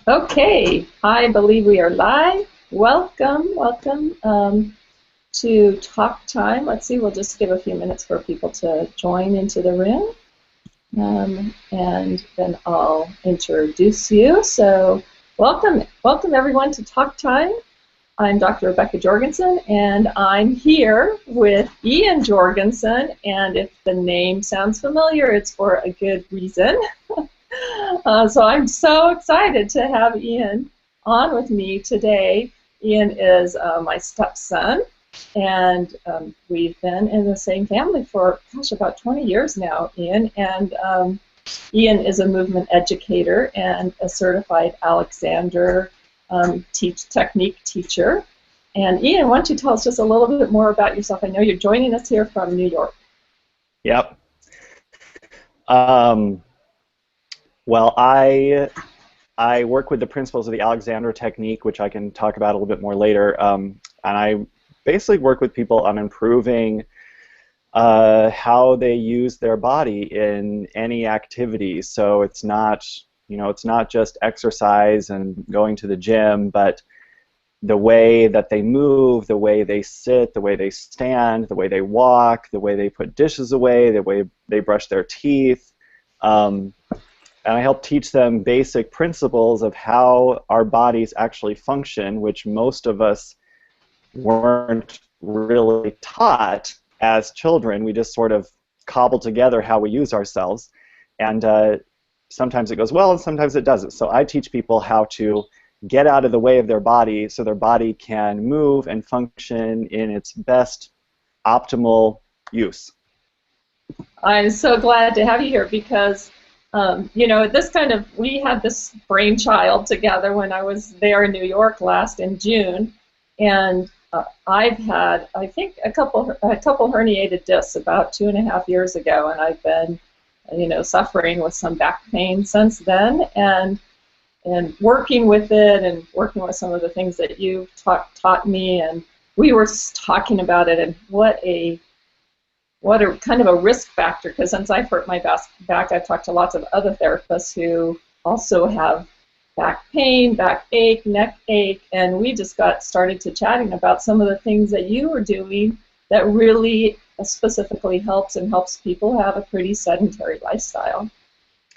Okay, I believe we are live. Welcome to Talk Time. Let's see, we'll just give a few minutes for people to join into the room, and then I'll introduce you. So, welcome everyone to Talk Time. I'm Dr. Rebecca Jorgensen, and I'm here with Ian Jorgensen. And if the name sounds familiar, it's for a good reason. So I'm so excited to have Ian on with me today. Ian is my stepson, and we've been in the same family for, about 20 years now, Ian. And Ian is a movement educator and a certified Alexander technique teacher. And Ian, why don't you tell us just a little bit more about yourself? I know you're joining us here from New York. Yep. Well, I work with the principles of the Alexander technique, which I can talk about a little bit more later. And I basically work with people on improving how they use their body in any activity. So it's not, it's not just exercise and going to the gym, but the way that they move, the way they sit, the way they stand, the way they walk, the way they put dishes away, the way they brush their teeth. And I help teach them basic principles of how our bodies actually function, which most of us weren't really taught as children. We just sort of cobble together how we use ourselves. And sometimes it goes well and sometimes it doesn't. So I teach people how to get out of the way of their body so their body can move and function in its best optimal use. I'm so glad to have you here because we had this brainchild together when I was there in New York last in June, and I've had, I think, a couple herniated discs about 2.5 years ago, and I've been, suffering with some back pain since then, and working with it and working with some of the things that you've taught me, and we were talking about it, and what a kind of a risk factor, because since I've hurt my back, I've talked to lots of other therapists who also have back pain, back ache, neck ache, and we just got started to chatting about some of the things that you were doing that really specifically helps people have a pretty sedentary lifestyle.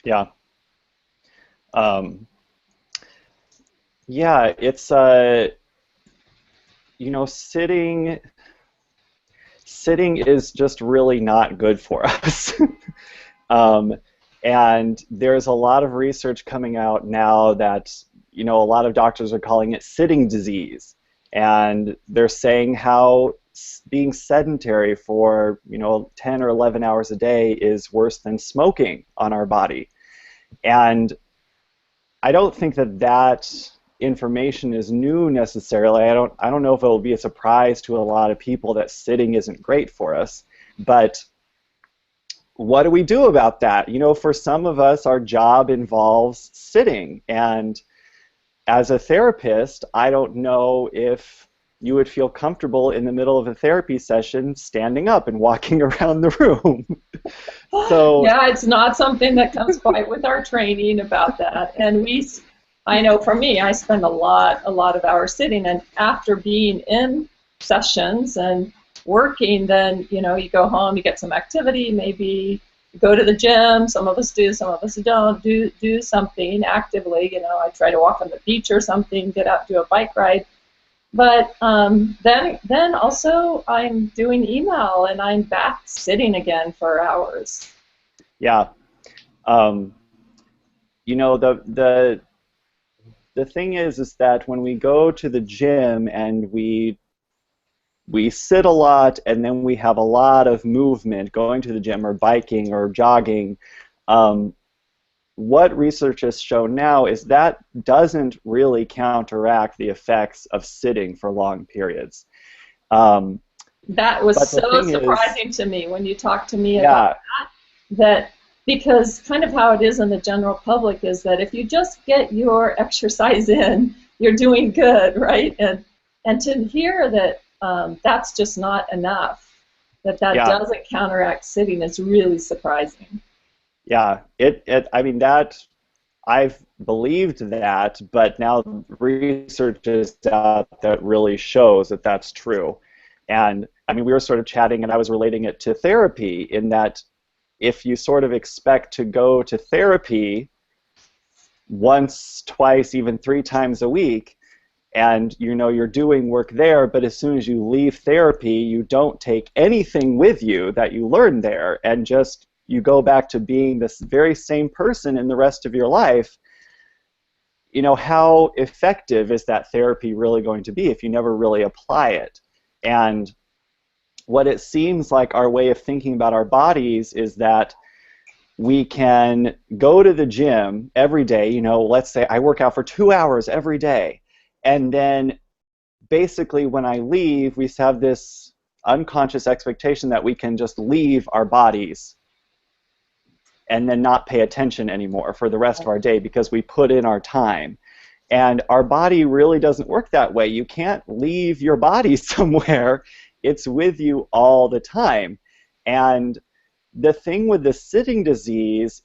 Yeah. Yeah, it's, sitting is just really not good for us. And there's a lot of research coming out now that, a lot of doctors are calling it sitting disease. And they're saying how being sedentary for, 10 or 11 hours a day is worse than smoking on our body. And I don't think that information is new necessarily. I don't know if it will be a surprise to a lot of people that sitting isn't great for us, but what do we do about that? For some of us, our job involves sitting, and as a therapist, I don't know if you would feel comfortable in the middle of a therapy session standing up and walking around the room. So yeah, it's not something that comes quite with our training about that, and I know for me, I spend a lot of hours sitting, and after being in sessions and working, then, you go home, you get some activity, maybe you go to the gym, some of us do, some of us don't, do something actively, I try to walk on the beach or something, get out, do a bike ride, but then also I'm doing email, and I'm back sitting again for hours. Yeah. The thing is that when we go to the gym and we sit a lot and then we have a lot of movement going to the gym or biking or jogging, what research has shown now is that doesn't really counteract the effects of sitting for long periods. That was so surprising to me when you talked to me about that. Because kind of how it is in the general public is that if you just get your exercise in, you're doing good, right? And to hear that that's just not enough, that doesn't counteract sitting is really surprising. Yeah, I mean, I've believed that, but now research is out that really shows that that's true. And I mean, we were sort of chatting, and I was relating it to therapy in that if you sort of expect to go to therapy once, twice, even 3 times a week, and you know you're doing work there, but as soon as you leave therapy, you don't take anything with you that you learned there, and just you go back to being this very same person in the rest of your life, you know, how effective is that therapy really going to be if you never really apply it? And what it seems like our way of thinking about our bodies is that we can go to the gym every day, you know, let's say I work out for 2 hours every day, and then basically when I leave, we have this unconscious expectation that we can just leave our bodies and then not pay attention anymore for the rest of our day because we put in our time. And our body really doesn't work that way. You can't leave your body somewhere. It's with you all the time. And the thing with the sitting disease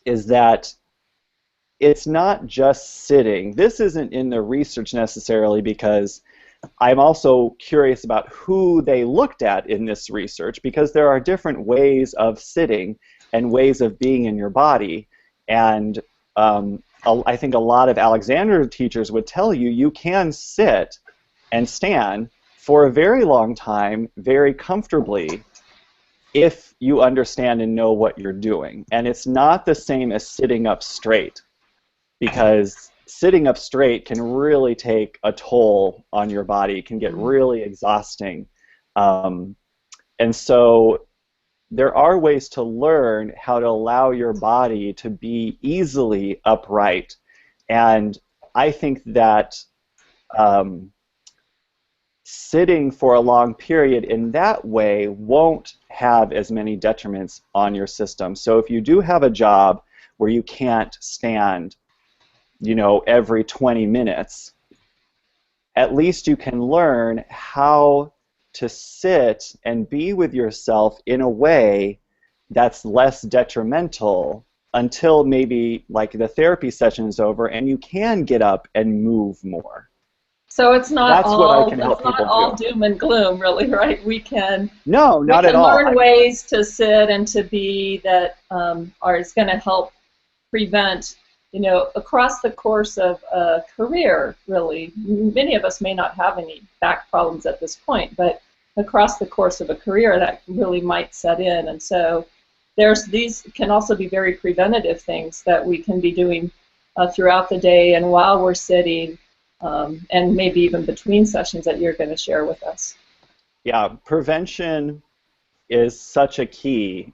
is that it's not just sitting. This isn't in the research necessarily because I'm also curious about who they looked at in this research, because there are different ways of sitting and ways of being in your body. And I think a lot of Alexander teachers would tell you you can sit and stand for a very long time very comfortably if you understand and know what you're doing. And it's not the same as sitting up straight, because sitting up straight can really take a toll on your body. It can get really exhausting. And so there are ways to learn how to allow your body to be easily upright. And I think that sitting for a long period in that way won't have as many detriments on your system. So if you do have a job where you can't stand, you know, every 20 minutes, at least you can learn how to sit and be with yourself in a way that's less detrimental until maybe like the therapy session is over and you can get up and move more. So it's not That's what I can help people all do. doom and gloom, really, right? We can not at all. learn ways to sit and to be that is going to help prevent, you know, across the course of a career, really. Many of us may not have any back problems at this point, but across the course of a career that really might set in. And so these can also be very preventative things that we can be doing throughout the day and while we're sitting, and maybe even between sessions that you're going to share with us. Yeah, prevention is such a key.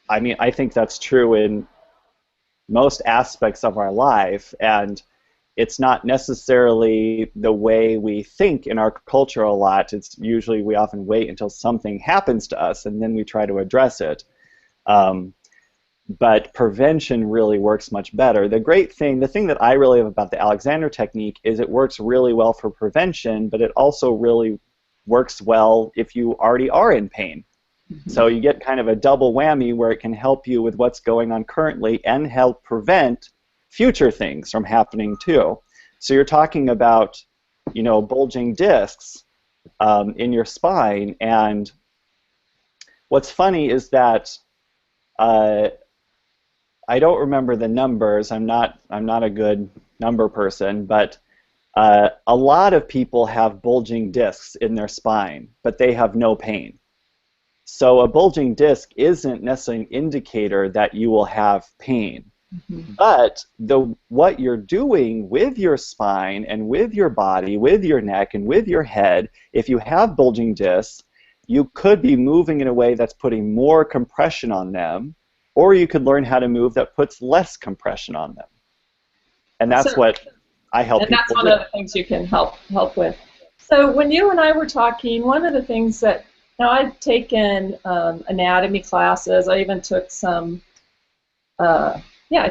I mean, I think that's true in most aspects of our life, and it's not necessarily the way we think in our culture a lot. It's usually we often wait until something happens to us and then we try to address it. But prevention really works much better. The thing that I really love about the Alexander technique is it works really well for prevention, but it also really works well if you already are in pain. Mm-hmm. So you get kind of a double whammy where it can help you with what's going on currently and help prevent future things from happening too. So you're talking about, you know, bulging discs in your spine, and what's funny is that I don't remember the numbers. I'm not a good number person, but a lot of people have bulging discs in their spine, but they have no pain. So a bulging disc isn't necessarily an indicator that you will have pain. Mm-hmm. But what you're doing with your spine and with your body, with your neck and with your head, if you have bulging discs, you could be moving in a way that's putting more compression on them, or you could learn how to move that puts less compression on them. And that's what I help people do. And that's one of the things you can help with. So when you and I were talking, one of the things that, now I've taken anatomy classes, I even took some, I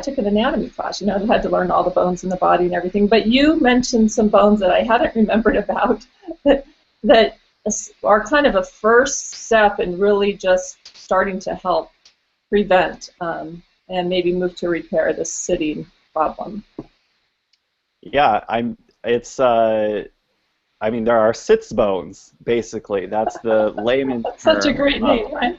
took an anatomy class, you know, I had to learn all the bones in the body and everything, but you mentioned some bones that I hadn't remembered about that are kind of a first step in really just starting to help prevent and maybe move to repair the sitting problem. Yeah, I mean, there are sits bones, basically. That's the layman's That's such a term, great name, right?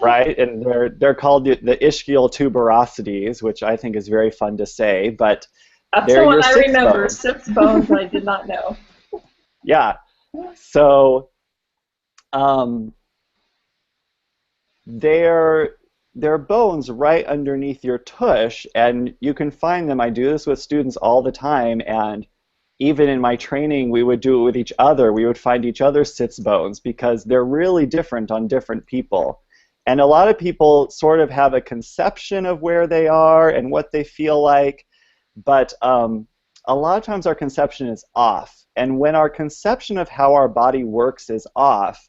right? And they're called the Ischial Tuberosities, which I think is very fun to say, but That's the they're one your I sits remember. bones. Sits bones I did not know. Yeah. So um, they're bones right underneath your tush, and you can find them. I do this with students all the time, and even in my training, we would do it with each other. We would find each other's sits bones because they're really different on different people. And a lot of people sort of have a conception of where they are and what they feel like, but a lot of times our conception is off. And when our conception of how our body works is off,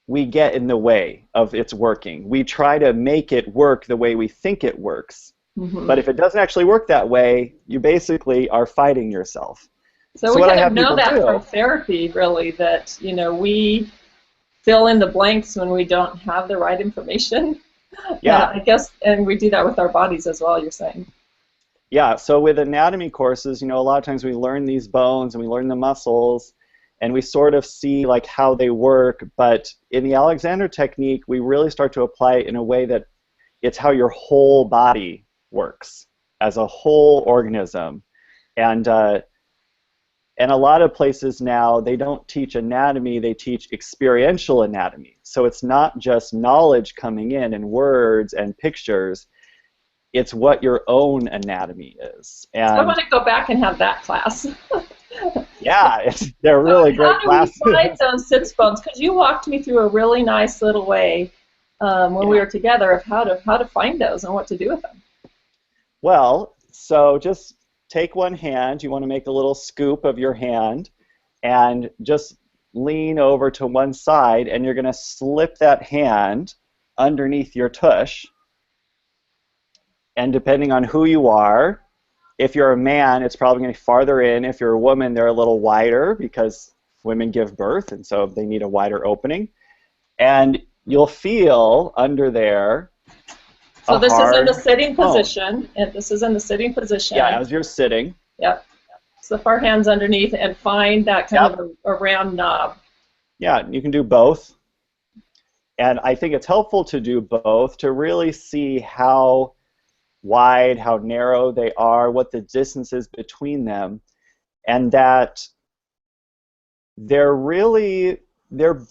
we get in the way of its working. We try to make it work the way we think it works. Mm-hmm. But if it doesn't actually work that way, you basically are fighting yourself. So So we what I kind of have know people that do, from therapy, really, that, you know, we fill in the blanks when we don't have the right information. yeah, I guess, and we do that with our bodies as well, you're saying. yeah. So with anatomy courses, you know, a lot of times we learn these bones and we learn the muscles, and we sort of see like how they work. But in the Alexander technique, we really start to apply it in a way that it's how your whole body works as a whole organism. And a lot of places now, they don't teach anatomy, they teach experiential anatomy. So it's not just knowledge coming in words and pictures, it's what your own anatomy is. So I And want to go back and have that class. yeah, they're So really how great do we classes. find those sits bones? Because you walked me through a really nice little way when we were together of how to find those and what to do with them. Well, so just take one hand, you want to make a little scoop of your hand, and just lean over to one side, and you're going to slip that hand underneath your tush. And depending on who you are, if you're a man, it's probably going to be farther in. If you're a woman, they're a little wider because women give birth, and so they need a wider opening. And you'll feel under there So a this is in the hard sitting bone. position, and this is in the sitting position. Yeah, as you're sitting. Yep. Slip our hands underneath and find that kind of a round knob. Yeah, you can do both. And I think it's helpful to do both to really see how wide, how narrow they are, what the distance is between them, and that they're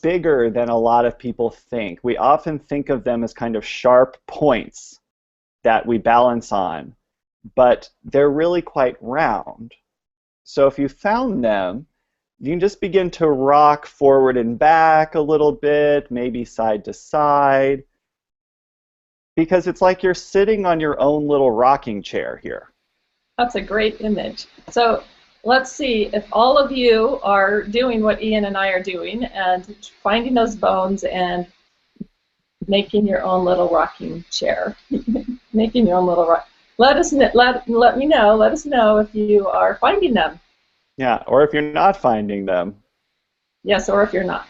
bigger than a lot of people think. We often think of them as kind of sharp points that we balance on, but they're really quite round. So if you found them, you can just begin to rock forward and back a little bit, maybe side to side, because it's like you're sitting on your own little rocking chair here. That's a great image. So let's see if all of you are doing what Ian and I are doing and finding those bones and making your own little rocking chair. Making your own little rock. Let us let me know. Let us know if you are finding them. Yeah, or if you're not finding them. Yes, or if you're not.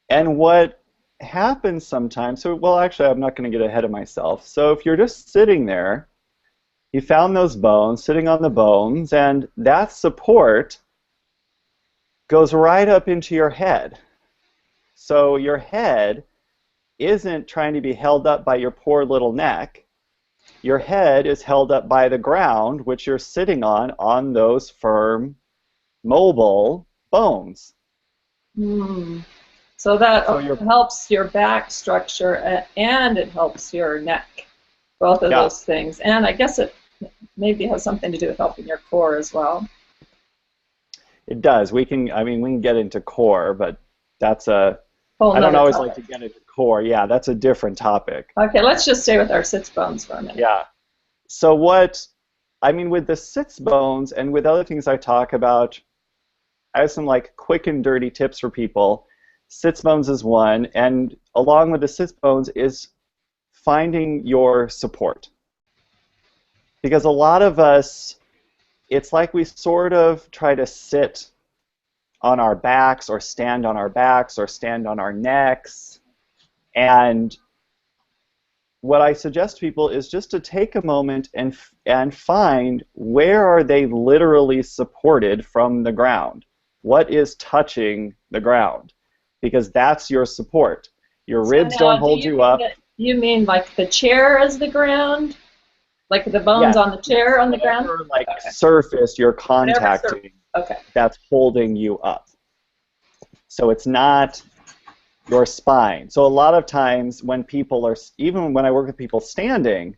And what happens sometimes, so, well, actually, I'm not going to get ahead of myself. So if you're just sitting there, you found those bones, sitting on the bones, and that support goes right up into your head. So your head isn't trying to be held up by your poor little neck. Your head is held up by the ground, which you're sitting on those firm, mobile bones. So that helps your back structure and it helps your neck, both of those things. And I guess it maybe has something to do with helping your core as well. It does. We can get into core, but that's a I don't always like to get into core. Yeah, that's a different topic. Okay, let's just stay with our sits bones for a minute. Yeah. So with the sits bones and with other things I talk about, I have some like quick and dirty tips for people. Sits bones is one, and along with the sits bones is finding your support. Because a lot of us, it's like we sort of try to sit on our backs or stand on our backs or stand on our necks, and what I suggest to people is just to take a moment and find where are they literally supported from the ground. What is touching the ground? Because that's your support. Your So ribs now, don't do hold you you mean up. that you mean like the chair as the ground, like the bones Yes, on the chair on the ground? whatever like Okay. surface you're Whatever surface. contacting Okay. that's holding you up. So it's not your spine. So a lot of times when people are, even when I work with people standing,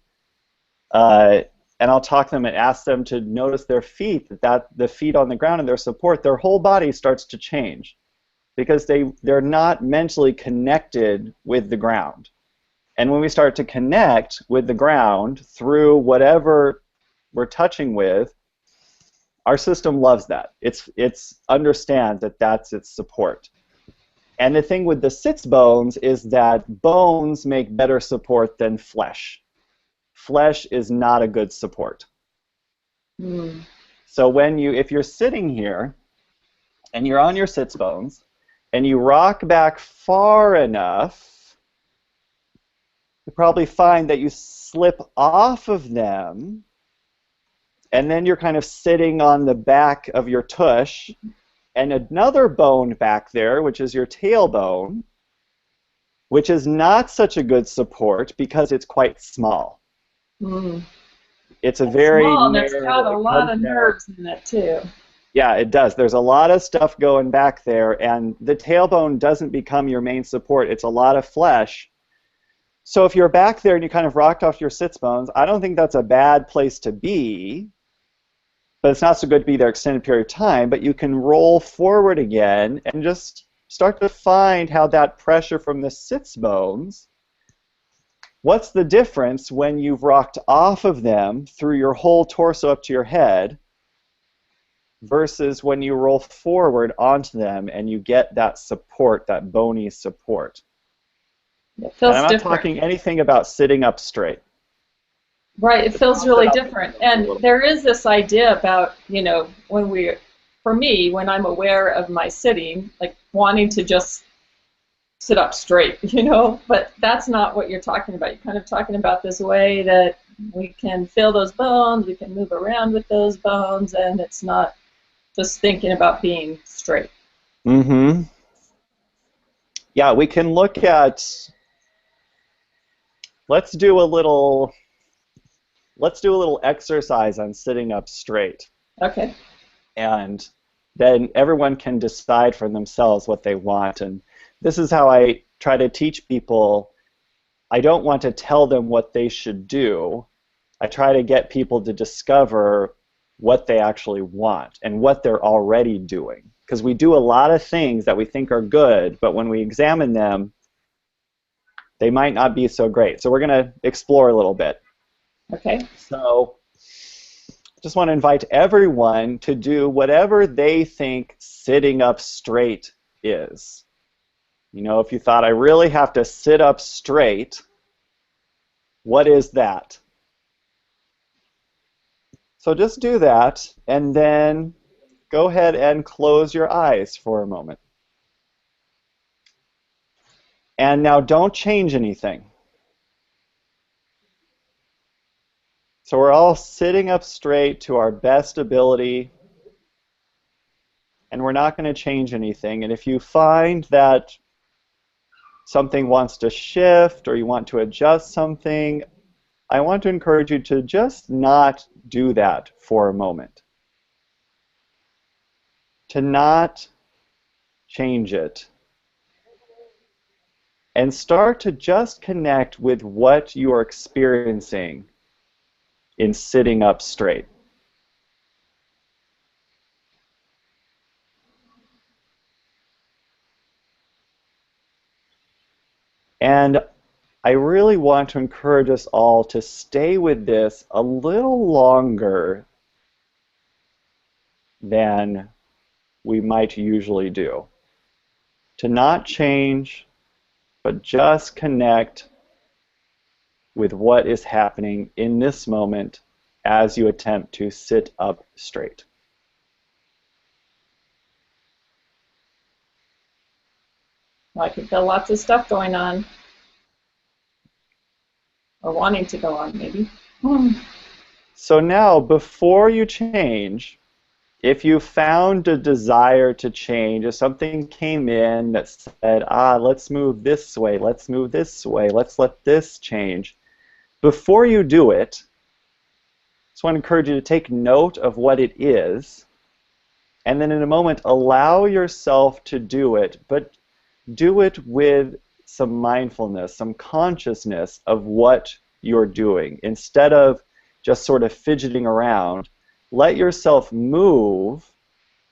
and I'll talk to them and ask them to notice their feet, that the feet on the ground and their support, their whole body starts to change because they're not mentally connected with the ground. And when we start to connect with the ground through whatever we're touching with, our system loves that. It's understands that that's its support. And the thing with the sits bones is that bones make better support than flesh. Flesh is not a good support. Hmm. So if you're sitting here and you're on your sits bones and you rock back far enough, you probably find that you slip off of them, and then you're kind of sitting on the back of your tush, and another bone back there, which is your tailbone, which is not such a good support because it's quite small. Hmm. It's a It's very small and it's narrow, got a it lot comes of down. nerves in it too. Yeah, it does. There's a lot of stuff going back there, and the tailbone doesn't become your main support. It's a lot of flesh. So if you're back there and you kind of rocked off your sits bones, I don't think that's a bad place to be, but it's not so good to be there extended period of time, but you can roll forward again and just start to find how that pressure from the sits bones, what's the difference when you've rocked off of them through your whole torso up to your head versus when you roll forward onto them and you get that support, that bony support. It And feels I'm not different. talking anything about sitting up straight. Right, it The feels top that really I'll different. a And little. there is this idea about, for me, when I'm aware of my sitting, like wanting to just sit up straight, but that's not what you're talking about. You're kind of talking about this way that we can feel those bones, we can move around with those bones, and it's not just thinking about being straight. Mm-hmm. Yeah, we can look at, let's do a little let's do a little exercise on sitting up straight. Okay. And then everyone can decide for themselves what they want. And this is how I try to teach people. I don't want to tell them what they should do. I try to get people to discover what they actually want and what they're already doing. Because we do a lot of things that we think are good, but when we examine them, they might not be so great. So we're going to explore a little bit. Okay. So just want to invite everyone to do whatever they think sitting up straight is. If you thought I really have to sit up straight, what is that? So just do that, and then go ahead and close your eyes for a moment. And now don't change anything. So we're all sitting up straight to our best ability, and we're not going to change anything. And if you find that something wants to shift or you want to adjust something, I want to encourage you to just not do that for a moment. To not change it. And start to just connect with what you are experiencing in sitting up straight. And I really want to encourage us all to stay with this a little longer than we might usually do. To not change, but just connect with what is happening in this moment as you attempt to sit up straight. I can feel lots of stuff going on. or wanting to go on, maybe. Hmm. So now, before you change, if you found a desire to change, if something came in that said, let's move this way, let's move this way, let's let this change, before you do it, I just want to encourage you to take note of what it is, and then in a moment, allow yourself to do it, but do it with some mindfulness, some consciousness of what you're doing. Instead of just sort of fidgeting around, let yourself move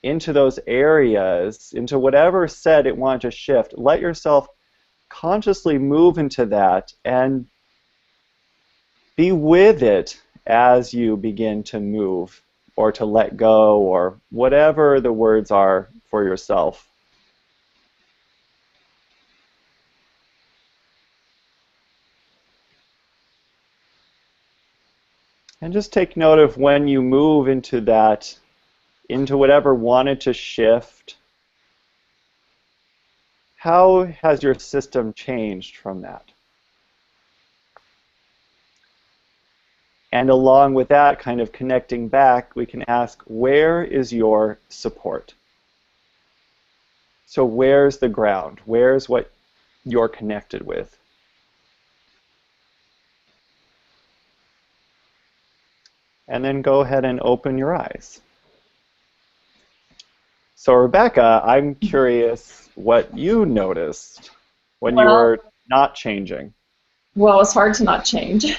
into those areas, into whatever set it wanted to shift. Let yourself consciously move into that and be with it as you begin to move or to let go or whatever the words are for yourself. And just take note of when you move into that, into whatever wanted to shift, how has your system changed from that? And along with that, kind of connecting back, we can ask, where is your support? So where's the ground? Where's what you're connected with? And then go ahead and open your eyes. So Rebecca, I'm curious what you noticed when you were not changing. Well, it's hard to not change.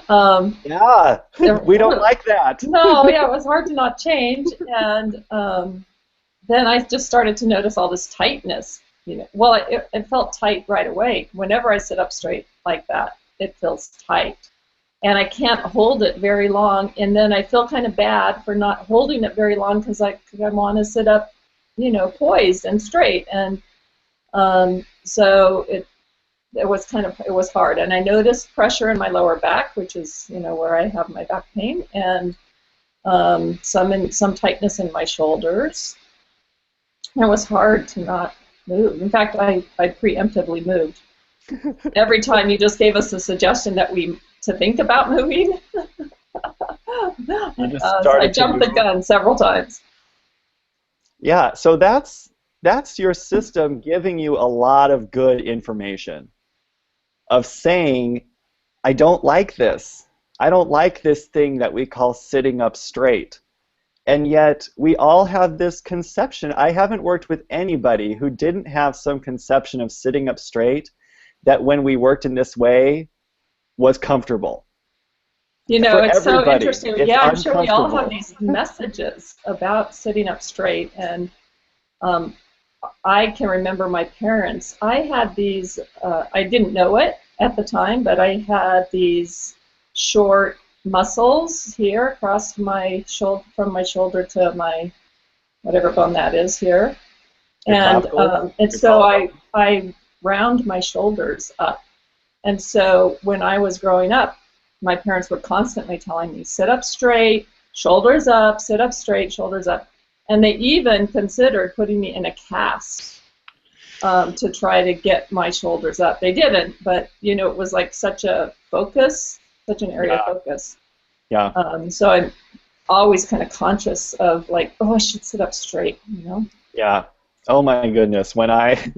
Yeah, we don't like that. No, yeah, it was hard to not change, and then I just started to notice all this tightness. Well, it felt tight right away. Whenever I sit up straight like that, it feels tight, and I can't hold it very long. And then I feel kind of bad for not holding it very long because I want to sit up, poised and straight, and so it was hard, and I noticed pressure in my lower back, which is where I have my back pain, and some tightness in my shoulders. It was hard to not move. In fact, I preemptively moved. Every time you just gave us a suggestion to think about moving, I jumped the gun several times. Yeah, so that's your system giving you a lot of good information of saying, I don't like this. I don't like this thing that we call sitting up straight. And yet we all have this conception. I haven't worked with anybody who didn't have some conception of sitting up straight that when we worked in this way was comfortable. It's so interesting. Yeah, I'm sure we all have these messages about sitting up straight, and I can remember my parents. I had these, I didn't know it at the time, but I had these short muscles here across my shoulder, from my shoulder to my whatever bone that is here, and so I round my shoulders up, and so when I was growing up, my parents were constantly telling me, sit up straight, shoulders up, sit up straight, shoulders up. And they even considered putting me in a cast to try to get my shoulders up. They didn't, but it was like such a focus, such an area of focus. Yeah. So I'm always kind of conscious of like, I should sit up straight, Yeah. Oh my goodness. When I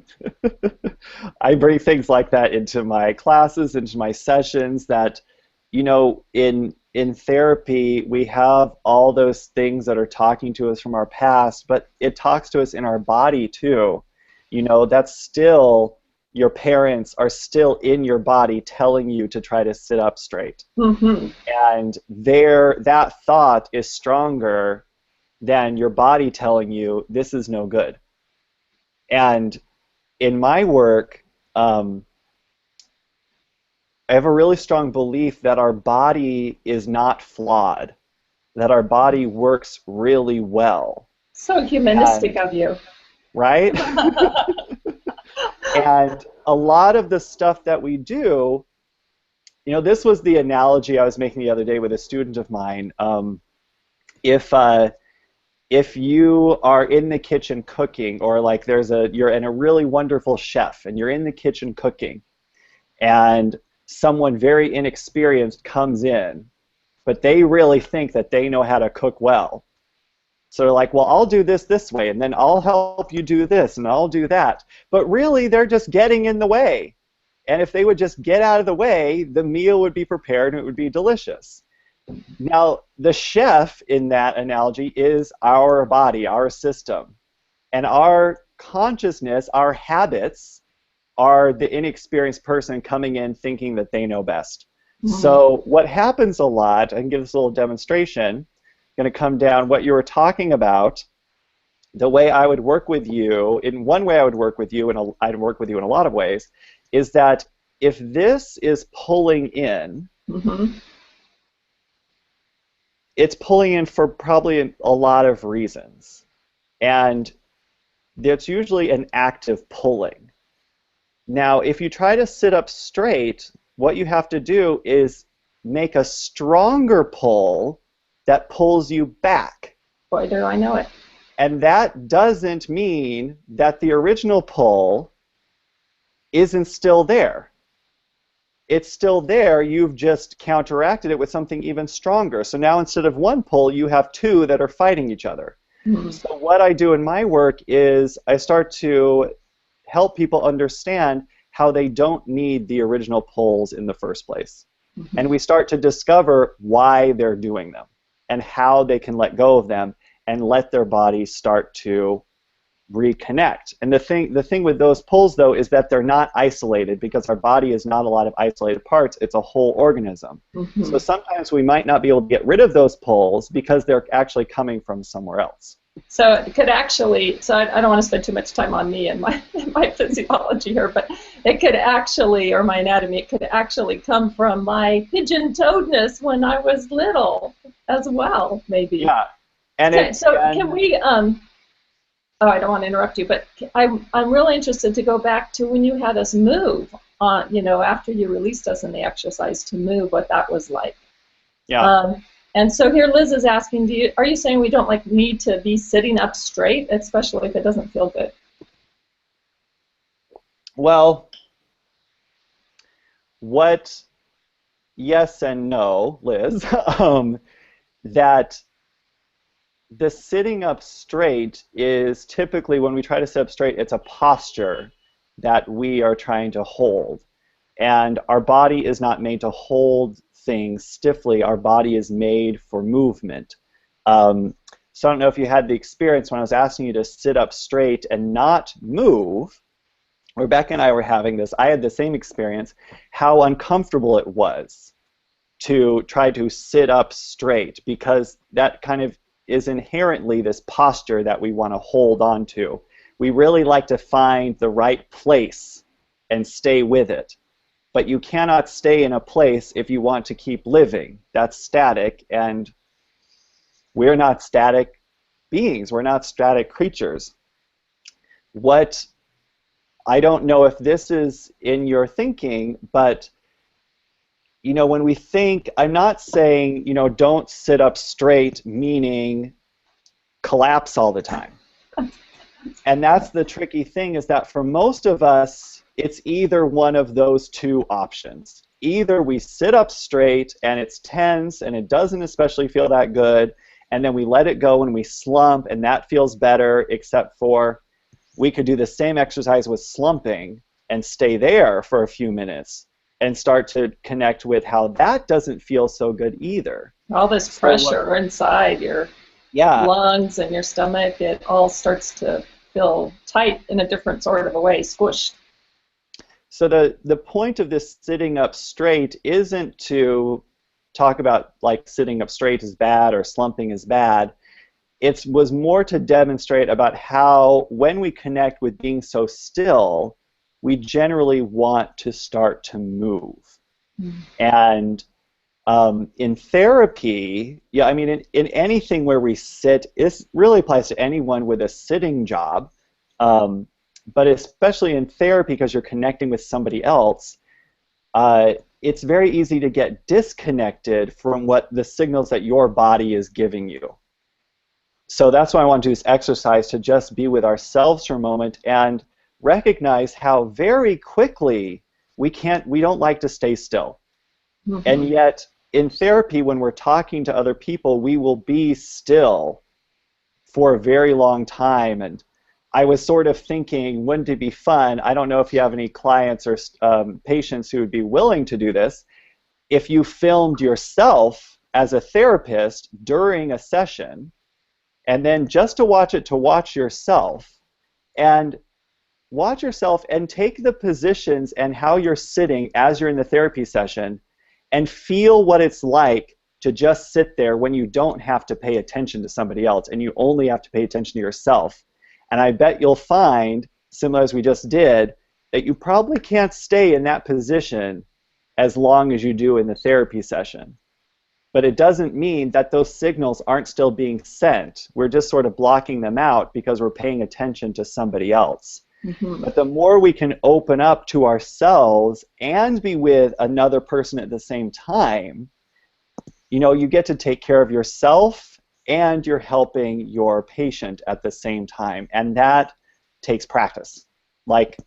I bring things like that into my classes, into my sessions, that in therapy, we have all those things that are talking to us from our past, but it talks to us in our body too. That's still, your parents are still in your body telling you to try to sit up straight. Mm-hmm. And that thought is stronger than your body telling you this is no good. And in my work, I have a really strong belief that our body is not flawed, that our body works really well. So humanistic of you. Right? And a lot of the stuff that we do, this was the analogy I was making the other day with a student of mine. If you are in the kitchen cooking, or like you're in a really wonderful chef and you're in the kitchen cooking, and someone very inexperienced comes in, but they really think that they know how to cook well. So they're like, well, I'll do this way, and then I'll help you do this, and I'll do that. But really, they're just getting in the way. And if they would just get out of the way, the meal would be prepared and it would be delicious. Now, the chef in that analogy is our body, our system. And our consciousness, our habits, are the inexperienced person coming in thinking that they know best. Mm-hmm. So what happens a lot, I can give this a little demonstration, going to come down what you were talking about. The way I would work with you, in one way I would work with you, and I'd work with you in a lot of ways, is that if this is pulling in, mm-hmm. it's pulling in for probably a lot of reasons. And it's usually an active pulling. Now, if you try to sit up straight, what you have to do is make a stronger pull that pulls you back. Boy, do I know it. And that doesn't mean that the original pull isn't still there. It's still there, you've just counteracted it with something even stronger. So now instead of one pull, you have two that are fighting each other. Mm-hmm. So what I do in my work is I start to help people understand how they don't need the original pulls in the first place. Mm-hmm. And we start to discover why they're doing them and how they can let go of them and let their bodies start to reconnect. And the thing with those pulls, though, is that they're not isolated, because our body is not a lot of isolated parts. It's a whole organism. Mm-hmm. So sometimes we might not be able to get rid of those pulls because they're actually coming from somewhere else. So it could actually, so I don't want to spend too much time on me and my physiology here, but it could actually, or my anatomy, it could actually come from my pigeon-toedness when I was little as well, maybe. Yeah. And okay, can we, oh, I don't want to interrupt you, but I'm really interested to go back to when you had us move on, after you released us in the exercise, to move, what that was like. Yeah. And so here Liz is asking, are you saying we don't need to be sitting up straight, especially if it doesn't feel good? Well, yes and no, Liz, that the sitting up straight is typically, when we try to sit up straight, it's a posture that we are trying to hold. And our body is not made to hold things stiffly. Our body is made for movement. So I don't know if you had the experience when I was asking you to sit up straight and not move. Rebecca and I were having this. I had the same experience, how uncomfortable it was to try to sit up straight, because that kind of is inherently this posture that we want to hold on to. We really like to find the right place and stay with it. But you cannot stay in a place if you want to keep living. That's static, and we're not static beings. We're not static creatures. I don't know if this is in your thinking, but when we think, I'm not saying, don't sit up straight, meaning collapse all the time. And that's the tricky thing, is that for most of us, it's either one of those two options. Either we sit up straight and it's tense and it doesn't especially feel that good, and then we let it go and we slump and that feels better, except for we could do the same exercise with slumping and stay there for a few minutes and start to connect with how that doesn't feel so good either. All this pressure inside your lungs and your stomach, it all starts to feel tight in a different sort of a way, squished. So the point of this sitting up straight isn't to talk about sitting up straight is bad or slumping is bad. It was more to demonstrate about how when we connect with being so still, we generally want to start to move. Mm. And in therapy, in anything where we sit, it really applies to anyone with a sitting job, but especially in therapy, because you're connecting with somebody else, it's very easy to get disconnected from what the signals that your body is giving you. So that's why I want to do this exercise, to just be with ourselves for a moment and recognize how very quickly we don't like to stay still. Mm-hmm. And yet in therapy, when we're talking to other people, we will be still for a very long time. And I was sort of thinking, wouldn't it be fun? I don't know if you have any clients or patients who would be willing to do this. If you filmed yourself as a therapist during a session, and then just to watch yourself, and watch yourself and take the positions and how you're sitting as you're in the therapy session, and feel what it's like to just sit there when you don't have to pay attention to somebody else and you only have to pay attention to yourself. And I bet you'll find, similar as we just did, that you probably can't stay in that position as long as you do in the therapy session. But it doesn't mean that those signals aren't still being sent. We're just sort of blocking them out because we're paying attention to somebody else. Mm-hmm. But the more we can open up to ourselves and be with another person at the same time, you know, you get to take care of yourself and you're helping your patient at the same time. And that takes practice. Like,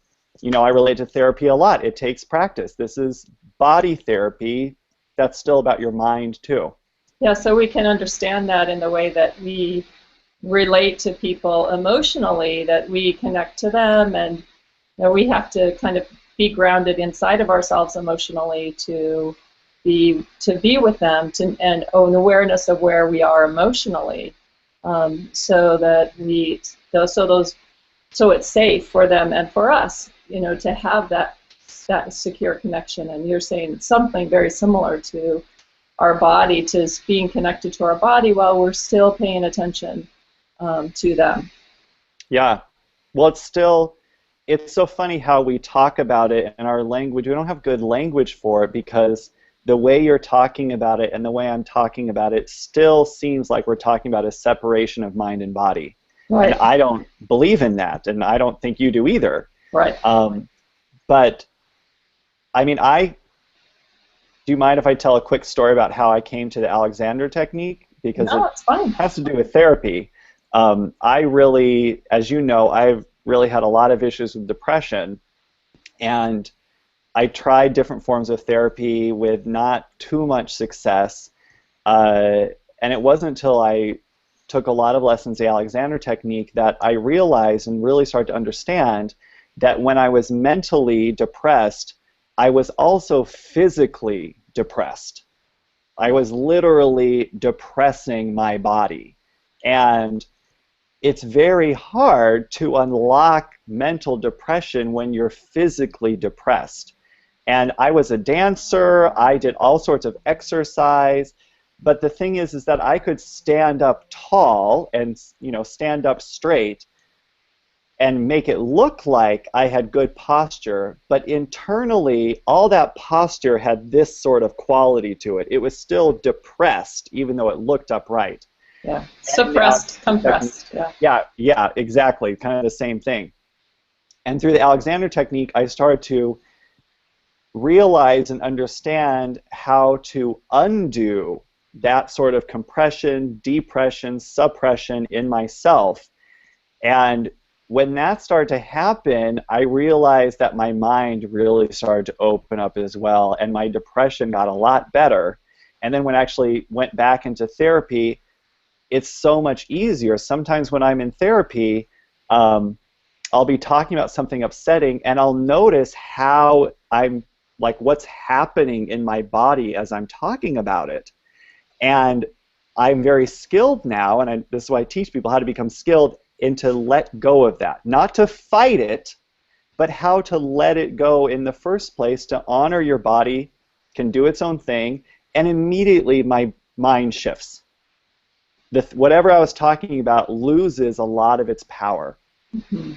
you know, I relate to therapy a lot. It takes practice. This is body therapy. That's still about your mind too. Yeah, so we can understand that in the way that we relate to people emotionally, that we connect to them, and you know, we have to kind of be grounded inside of ourselves emotionally to be with them, and an awareness of where we are emotionally, so that so it's safe for them and for us, you know, to have that secure connection. And you're saying something very similar to our body, to being connected to our body while we're still paying attention to them. Yeah. Well, it's so funny how we talk about it in our language. We don't have good language for it because the way you're talking about it and the way I'm talking about it still seems like we're talking about a separation of mind and body. Right. And I don't believe in that, and I don't think you do either. Right. But, I mean, do you mind if I tell a quick story about how I came to the Alexander technique? Because it's fine. It has to do with therapy. I really, as you know, I've really had a lot of issues with depression, and I tried different forms of therapy with not too much success, and it wasn't until I took a lot of lessons in the Alexander technique that I realized and really started to understand that when I was mentally depressed, I was also physically depressed. I was literally depressing my body. And it's very hard to unlock mental depression when you're physically depressed. And I was a dancer, I did all sorts of exercise, but the thing is that I could stand up tall and, you know, stand up straight and make it look like I had good posture, but internally all that posture had this sort of quality to it. It was still depressed, even though it looked upright. Yeah, suppressed, compressed. Yeah, exactly, kind of the same thing. And through the Alexander technique, I started to realize and understand how to undo that sort of compression, depression, suppression in myself. And when that started to happen, I realized that my mind really started to open up as well, and my depression got a lot better. And then when I actually went back into therapy, it's so much easier. Sometimes when I'm in therapy, I'll be talking about something upsetting, and I'll notice how I'm, like, what's happening in my body as I'm talking about it. And I'm very skilled now, and this is why I teach people how to become skilled and to let go of that. Not to fight it, but how to let it go in the first place, to honor your body, can do its own thing, and immediately my mind shifts. Whatever I was talking about loses a lot of its power. Mm-hmm.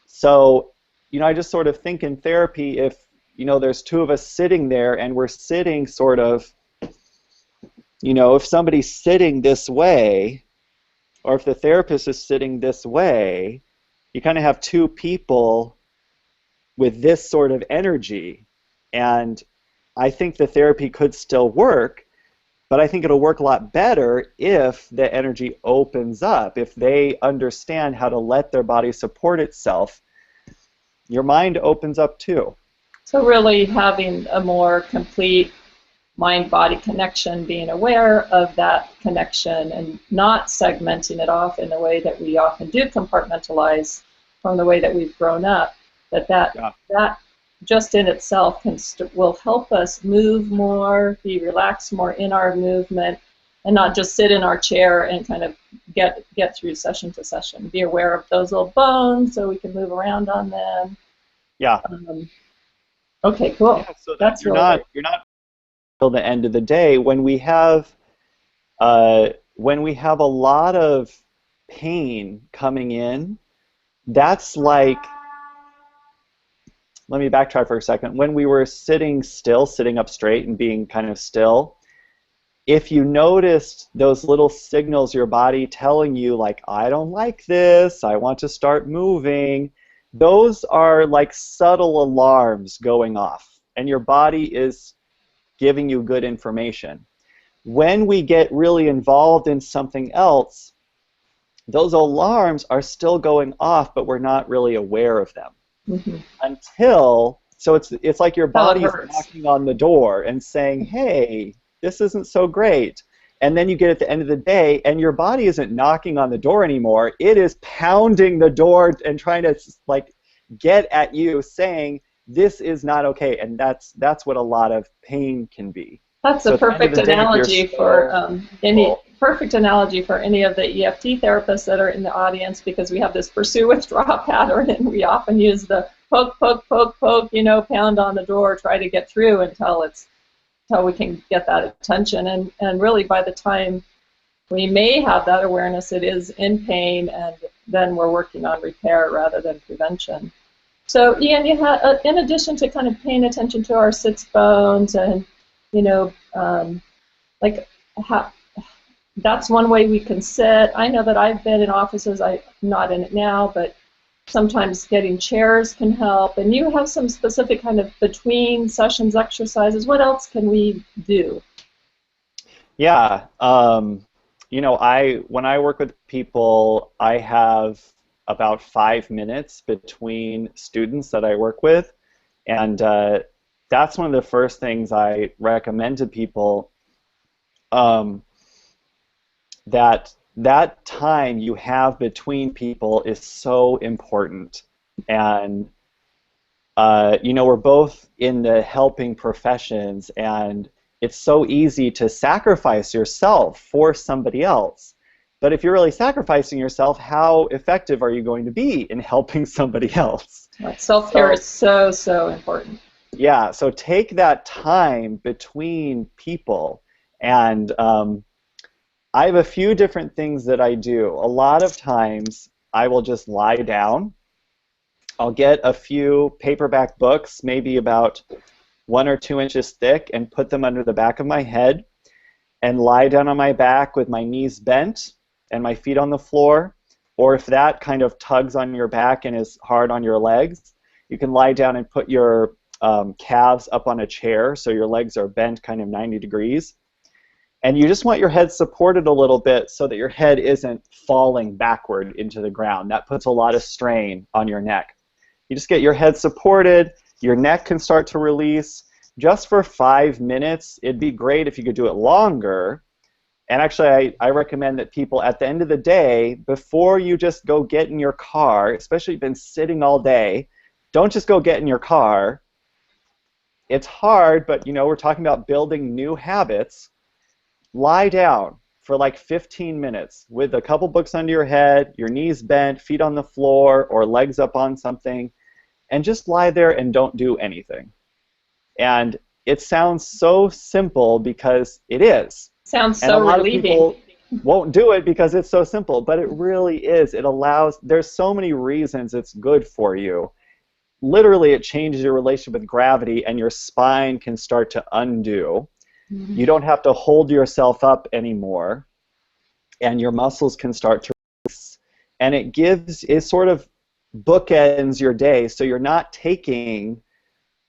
So, you know, I just sort of think in therapy, if, you know, there's two of us sitting there and we're sitting sort of, you know, if somebody's sitting this way, or if the therapist is sitting this way, you kind of have two people with this sort of energy. And I think the therapy could still work, but I think it'll work a lot better if the energy opens up, if they understand how to let their body support itself. Your mind opens up too. So really having a more complete mind-body connection, being aware of that connection and not segmenting it off in the way that we often do compartmentalize from the way that we've grown up, that just in itself will help us move more, be relaxed more in our movement, and not just sit in our chair and kind of get through session to session. Be aware of those little bones so we can move around on them. Yeah. Okay, cool. Yeah, so that's you're really not till the end of the day when we have a lot of pain coming in. That's like, let me backtrack for a second. When we were sitting still, sitting up straight and being kind of still, if you noticed those little signals your body telling you, like, I don't like this, I want to start moving, those are like subtle alarms going off, and your body is giving you good information. When we get really involved in something else, those alarms are still going off, but we're not really aware of them. Until, so it's like your body's knocking on the door and saying, hey, this isn't so great. And then you get at the end of the day, and your body isn't knocking on the door anymore. It is pounding the door and trying to like get at you, saying this is not okay. And that's what a lot of pain can be. That's a perfect analogy for perfect analogy for any of the EFT therapists that are in the audience, because we have this pursue withdraw pattern, and we often use the poke, poke, poke, poke, pound on the door, try to get through until we can get that attention. And really, by the time we may have that awareness, it is in pain, and then we're working on repair rather than prevention. So, Ian, you had, in addition to kind of paying attention to our sits bones and that's one way we can sit. I know that I've been in offices, I'm not in it now, but sometimes getting chairs can help. And you have some specific kind of between sessions exercises. What else can we do? Yeah. When I work with people, I have about 5 minutes between students that I work with. And that's one of the first things I recommend to people, that time you have between people is so important. And we're both in the helping professions, and it's so easy to sacrifice yourself for somebody else. But if you're really sacrificing yourself, how effective are you going to be in helping somebody else? Self-care is so, so important. Yeah, so take that time between people. And I have a few different things that I do. A lot of times I will just lie down. I'll get a few paperback books, maybe about 1 or 2 inches thick, and put them under the back of my head and lie down on my back with my knees bent and my feet on the floor. Or if that kind of tugs on your back and is hard on your legs, you can lie down and put your calves up on a chair so your legs are bent kind of 90 degrees. And you just want your head supported a little bit so that your head isn't falling backward into the ground. That puts a lot of strain on your neck. You just get your head supported, your neck can start to release. Just for 5 minutes, it'd be great if you could do it longer. And actually, I recommend that people, at the end of the day, before you just go get in your car, especially if you've been sitting all day, don't just go get in your car. It's hard, but we're talking about building new habits. Lie down for like 15 minutes with a couple books under your head, your knees bent, feet on the floor, or legs up on something, and just lie there and don't do anything. And it sounds so simple because it is. Sounds so and a lot relieving. Of people won't do it because it's so simple, but it really is. It allows, there's so many reasons it's good for you. Literally, it changes your relationship with gravity, and your spine can start to undo. You don't have to hold yourself up anymore, and your muscles can start to release. And it sort of bookends your day, so you're not taking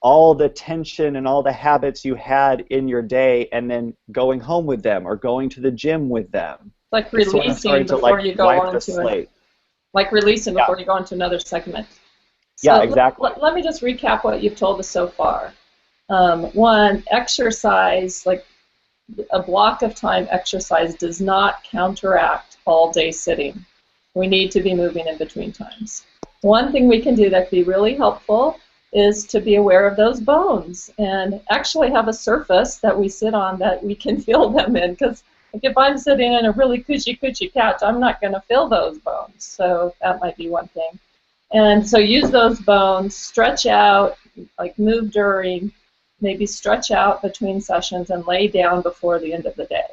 all the tension and all the habits you had in your day and then going home with them or going to the gym with them. Like releasing before you go on to it. Like releasing before you go on to another segment. Yeah, So exactly. let me just recap what you've told us so far. One, exercise, like a block of time exercise, does not counteract all day sitting. We need to be moving in between times. One thing we can do that can be really helpful is to be aware of those bones and actually have a surface that we sit on that we can feel them in, because if I'm sitting in a really cushy couch, I'm not going to feel those bones. So that might be one thing. And so use those bones, stretch out, like move during, maybe stretch out between sessions, and lay down before the end of the day.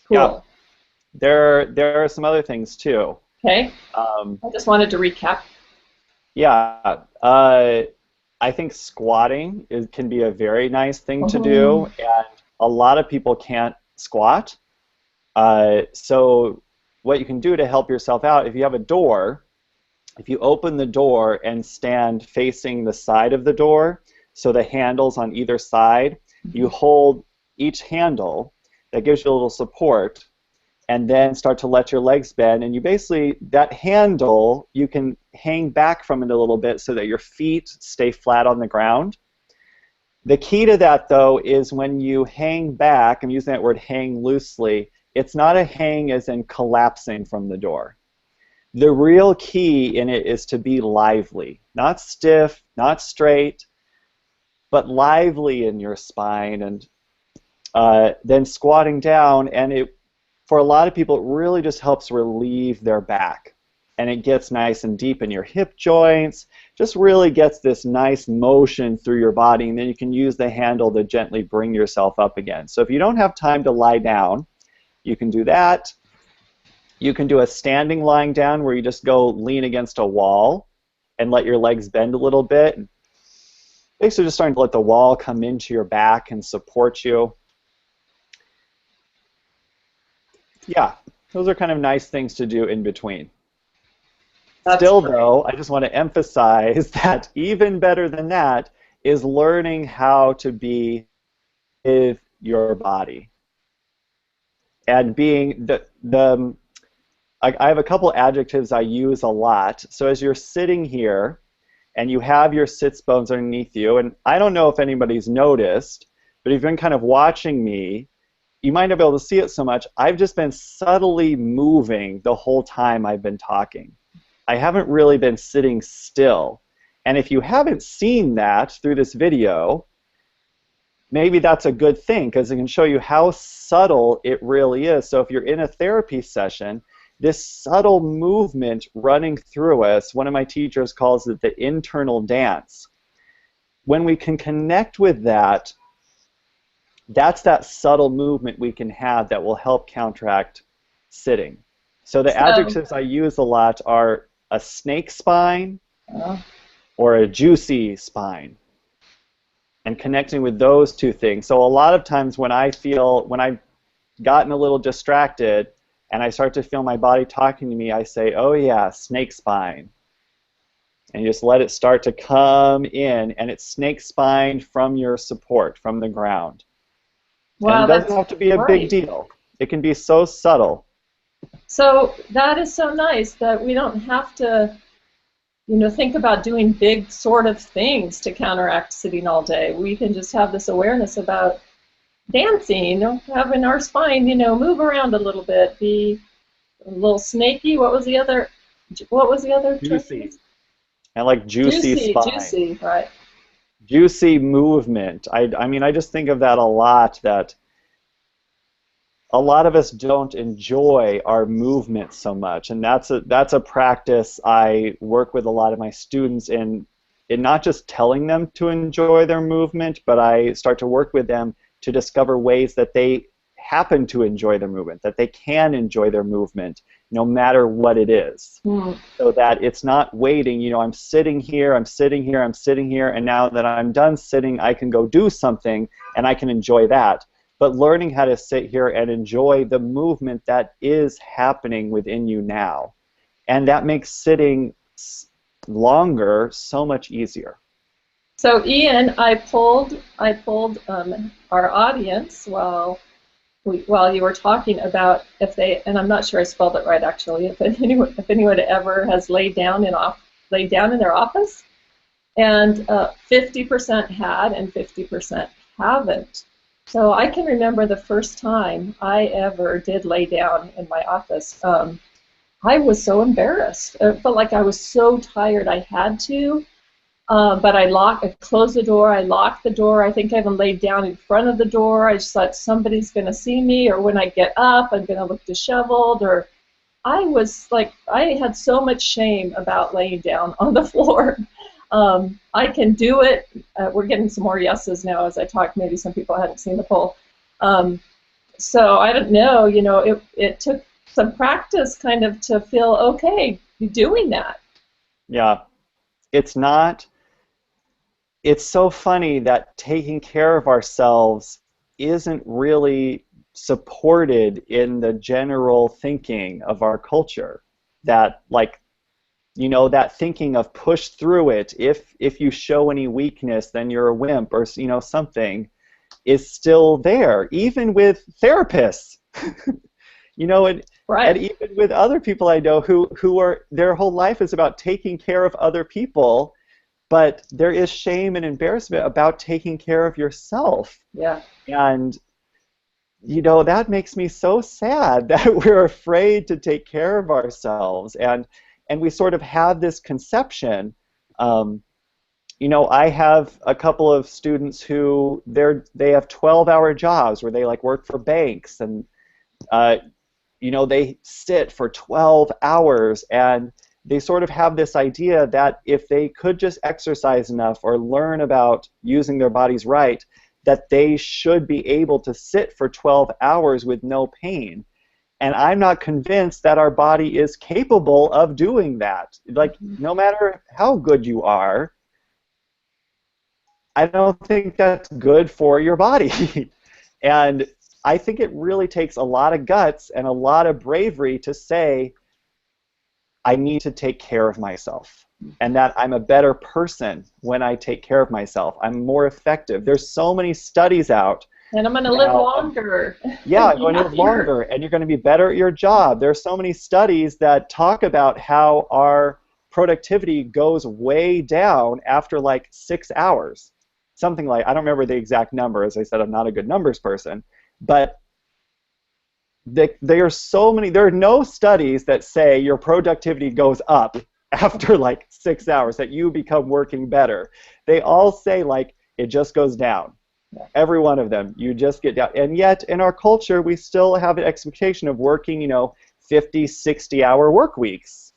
Cool. Yeah. There are some other things too. Okay. I just wanted to recap. Yeah. I think squatting can be a very nice thing to do, and a lot of people can't squat. So what you can do to help yourself out, if you have a door, if you open the door and stand facing the side of the door, so the handles on either side, you hold each handle, that gives you a little support, and then start to let your legs bend, and you basically, that handle, you can hang back from it a little bit so that your feet stay flat on the ground. The key to that, though, is when you hang back, I'm using that word hang loosely, it's not a hang as in collapsing from the door. The real key in it is to be lively, not stiff, not straight, but lively in your spine, and then squatting down, and for a lot of people, it really just helps relieve their back, and it gets nice and deep in your hip joints, just really gets this nice motion through your body, and then you can use the handle to gently bring yourself up again. So if you don't have time to lie down, you can do that. You can do a standing lying down where you just go lean against a wall and let your legs bend a little bit. Basically just starting to let the wall come into your back and support you. Yeah, those are kind of nice things to do in between. Still, though, I just want to emphasize that even better than that is learning how to be with your body. And being I have a couple adjectives I use a lot. So as you're sitting here and you have your sits bones underneath you, and I don't know if anybody's noticed, but if you've been kind of watching me, you might not be able to see it so much. I've just been subtly moving the whole time I've been talking. I haven't really been sitting still. And if you haven't seen that through this video, maybe that's a good thing, because it can show you how subtle it really is. So if you're in a therapy session, this subtle movement running through us, one of my teachers calls it the internal dance. When we can connect with that, that's that subtle movement we can have that will help counteract sitting. So the adjectives I use a lot are a snake spine or a juicy spine, and connecting with those two things. So a lot of times when I've gotten a little distracted and I start to feel my body talking to me, I say, oh yeah, snake spine. And you just let it start to come in, and it's snake spine from your support, from the ground. Wow, and it doesn't have to be a big deal. It can be so subtle. So that is so nice that we don't have to, think about doing big sort of things to counteract sitting all day. We can just have this awareness about dancing, having our spine, move around a little bit, be a little snaky. What was the other? Juicy. I like juicy spine. Juicy, right. Juicy movement. I mean, I just think of that a lot, that a lot of us don't enjoy our movement so much, and that's a practice I work with a lot of my students in not just telling them to enjoy their movement, but I start to work with them to discover ways that they happen to enjoy their movement, that they can enjoy their movement no matter what it is. So that it's not waiting, I'm sitting here, I'm sitting here, I'm sitting here, and now that I'm done sitting, I can go do something and I can enjoy that. But learning how to sit here and enjoy the movement that is happening within you now. And that makes sitting longer so much easier. So Ian, I pulled our audience while you were talking about if they, and I'm not sure I spelled it right actually, if anyone ever has laid down in laid down in their office, and 50% had and 50% haven't. So I can remember the first time I ever did lay down in my office. I was so embarrassed. It felt like I was so tired I had to. But I closed the door, I locked the door. I think I even laid down in front of the door. I just thought somebody's going to see me, or when I get up, I'm going to look disheveled. Or I had so much shame about laying down on the floor. I can do it. We're getting some more yeses now as I talk. Maybe some people hadn't seen the poll. So I don't know, it took some practice kind of to feel okay doing that. Yeah. It's so funny that taking care of ourselves isn't really supported in the general thinking of our culture. That, like, that thinking of push through it, if you show any weakness, then you're a wimp, or something, is still there, even with therapists. Right. And even with other people I know who are, their whole life is about taking care of other people, but there is shame and embarrassment about taking care of yourself. Yeah. And that makes me so sad that we're afraid to take care of ourselves, and we sort of have this conception. I have a couple of students who they have 12-hour jobs where they work for banks, and they sit for 12 hours, and they sort of have this idea that if they could just exercise enough or learn about using their bodies right, that they should be able to sit for 12 hours with no pain. And I'm not convinced that our body is capable of doing that. No matter how good you are, I don't think that's good for your body. And I think it really takes a lot of guts and a lot of bravery to say, I need to take care of myself, and that I'm a better person when I take care of myself. I'm more effective. There's so many studies out. And I'm going to live longer. Yeah, I'm going to live longer, and you're going to be better at your job. There's so many studies that talk about how our productivity goes way down after 6 hours. Something like, I don't remember the exact number. As I said, I'm not a good numbers person. But there are no studies that say your productivity goes up after 6 hours, that you become working better. They all say it just goes down. Yeah. Every one of them, you just get down. And yet in our culture, we still have an expectation of working 50, 60-hour work weeks.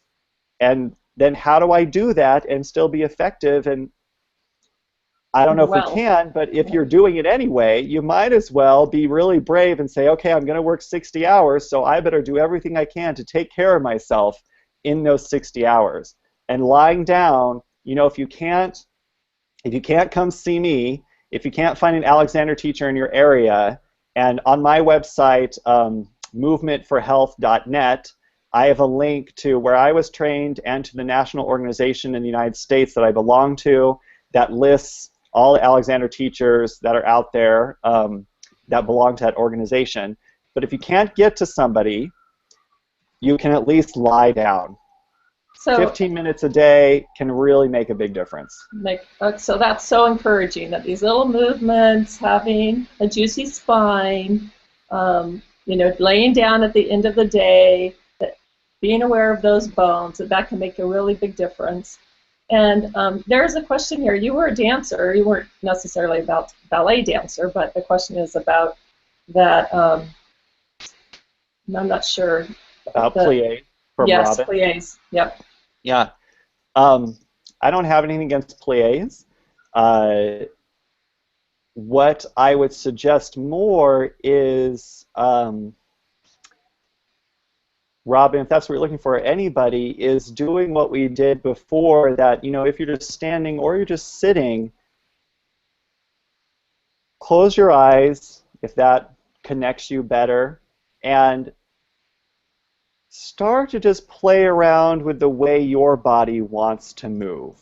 And then how do I do that and still be effective? And I don't know if we can, but if you're doing it anyway, you might as well be really brave and say, okay, I'm going to work 60 hours, so I better do everything I can to take care of myself in those 60 hours. And lying down, if you can't come see me, if you can't find an Alexander teacher in your area, and on my website, movementforhealth.net, I have a link to where I was trained and to the national organization in the United States that I belong to that lists all the Alexander teachers that are out there that belong to that organization. But if you can't get to somebody, you can at least lie down. So 15 minutes a day can really make a big difference. So that's so encouraging, that these little movements, having a juicy spine, laying down at the end of the day, being aware of those bones, that can make a really big difference. And there's a question here. You were a dancer. You weren't necessarily a ballet dancer, but the question is about that. I'm not sure. About pliés from yes, Robin. Pliés. Yep. Yeah. I don't have anything against pliés. What I would suggest more is, Robin, if that's what you're looking for, anybody, is doing what we did before, that, if you're just standing or you're just sitting, close your eyes, if that connects you better, and start to just play around with the way your body wants to move.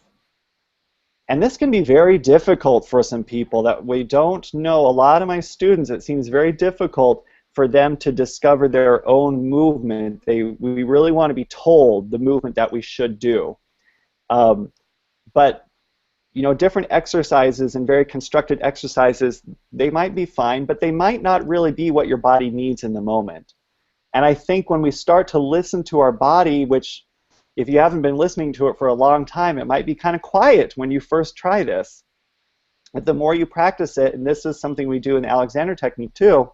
And this can be very difficult for some people that we don't know. A lot of my students, it seems very difficult for them to discover their own movement. We really want to be told the movement that we should do. But different exercises and very constructed exercises, they might be fine, but they might not really be what your body needs in the moment. And I think when we start to listen to our body, which if you haven't been listening to it for a long time, it might be kind of quiet when you first try this. But the more you practice it, and this is something we do in the Alexander technique too,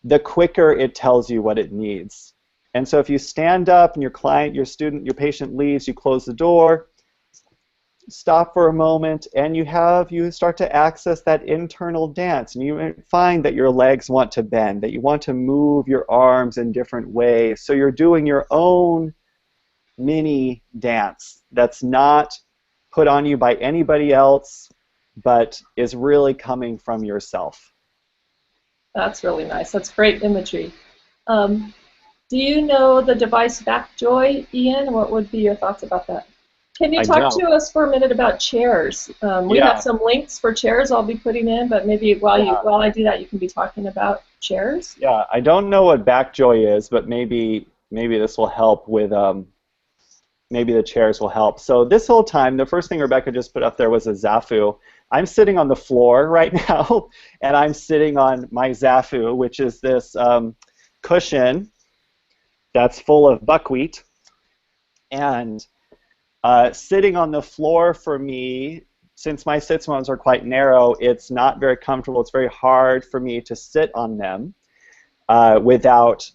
the quicker it tells you what it needs. And so if you stand up and your client, your student, your patient leaves, you close the door, stop for a moment, and you start to access that internal dance, and you find that your legs want to bend, that you want to move your arms in different ways. So you're doing your own mini dance that's not put on you by anybody else, but is really coming from yourself. That's really nice. That's great imagery. Do you know the device Backjoy, Ian? What would be your thoughts about that? Can you talk to us for a minute about chairs? We have some links for chairs I'll be putting in, but maybe while I do that, you can be talking about chairs. Yeah, I don't know what Backjoy is, but maybe this will help with maybe the chairs will help. So this whole time, the first thing Rebecca just put up there was a Zafu. I'm sitting on the floor right now, and I'm sitting on my Zafu, which is this cushion that's full of buckwheat. And sitting on the floor for me, since my sits bones are quite narrow, it's not very comfortable. It's very hard for me to sit on them without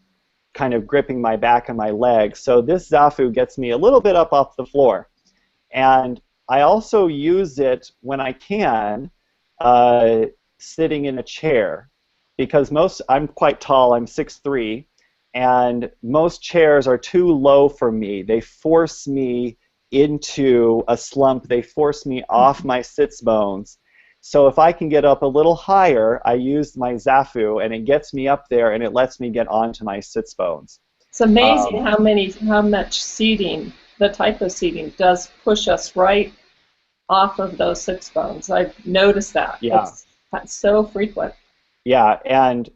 kind of gripping my back and my legs. So this Zafu gets me a little bit up off the floor. And I also use it when I can sitting in a chair, because I'm quite tall, I'm 6'3", and most chairs are too low for me. They force me into a slump. They force me off my sits bones. So if I can get up a little higher, I use my Zafu, and it gets me up there, and it lets me get onto my sits bones. It's amazing how much seating, the type of seating, does push us right off of those sits bones. I've noticed that. Yeah. It's so frequent. Yeah, and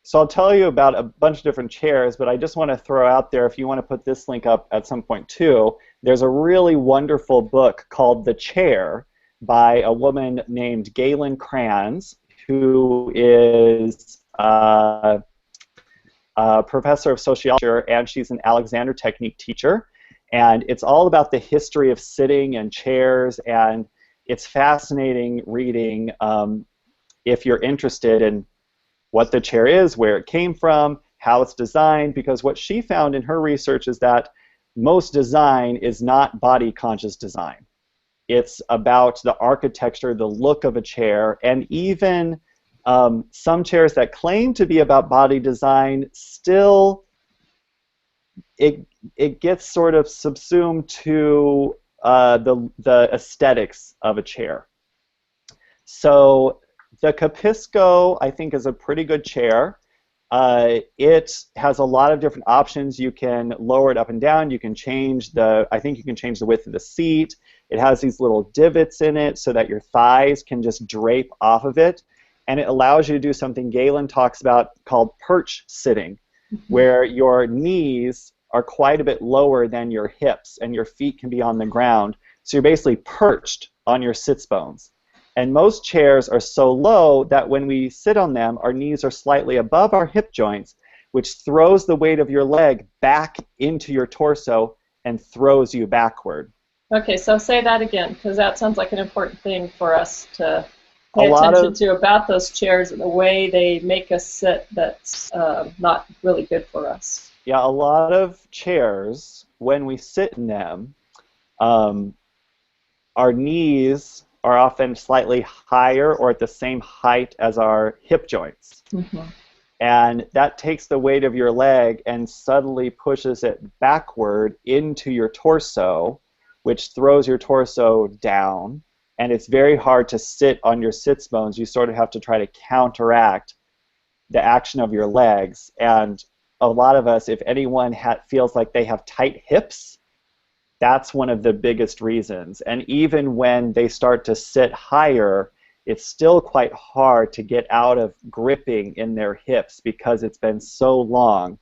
so I'll tell you about a bunch of different chairs, but I just want to throw out there, if you want to put this link up at some point too, there's a really wonderful book called The Chair by a woman named Galen Kranz, who is a professor of sociology, and she's an Alexander technique teacher. And it's all about the history of sitting and chairs, and it's fascinating reading if you're interested in what the chair is, where it came from, how it's designed, because what she found in her research is that most design is not body-conscious design. It's about the architecture, the look of a chair, and even some chairs that claim to be about body design still, it gets sort of subsumed to the aesthetics of a chair. So the Capisco, I think, is a pretty good chair. It has a lot of different options. You can lower it up and down. You can change I think you can change the width of the seat. It has these little divots in it so that your thighs can just drape off of it. And it allows you to do something Galen talks about called perch sitting, where your knees are quite a bit lower than your hips and your feet can be on the ground. So you're basically perched on your sits bones. And most chairs are so low that when we sit on them, our knees are slightly above our hip joints, which throws the weight of your leg back into your torso and throws you backward. Okay, so say that again, because that sounds like an important thing for us to pay attention to about those chairs and the way they make us sit that's not really good for us. Yeah, a lot of chairs, when we sit in them, our knees are often slightly higher or at the same height as our hip joints. And that takes the weight of your leg and suddenly pushes it backward into your torso, which throws your torso down. And it's very hard to sit on your sits bones. You sort of have to try to counteract the action of your legs. And a lot of us, if anyone feels like they have tight hips, that's one of the biggest reasons. And even when they start to sit higher, it's still quite hard to get out of gripping in their hips because it's been so long.